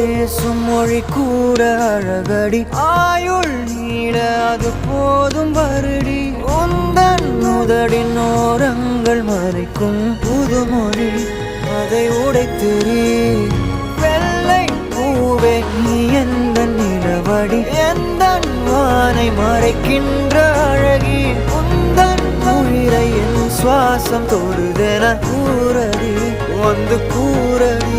பேசும் மொழி கூட அழகடி ஆயுள் நீட அது போதும் வருடி உந்தன் முதடின் ஓரங்கள் மறைக்கும் புதுமொழி அதை உடைத்தெறி வெள்ளை பூவே நீ எந்த நிலவடி எந்த வானை மறைக்கின்ற அழகி உந்தன் உயிரை என் சுவாசம் தொடுதென கூறடி வந்து கூறடி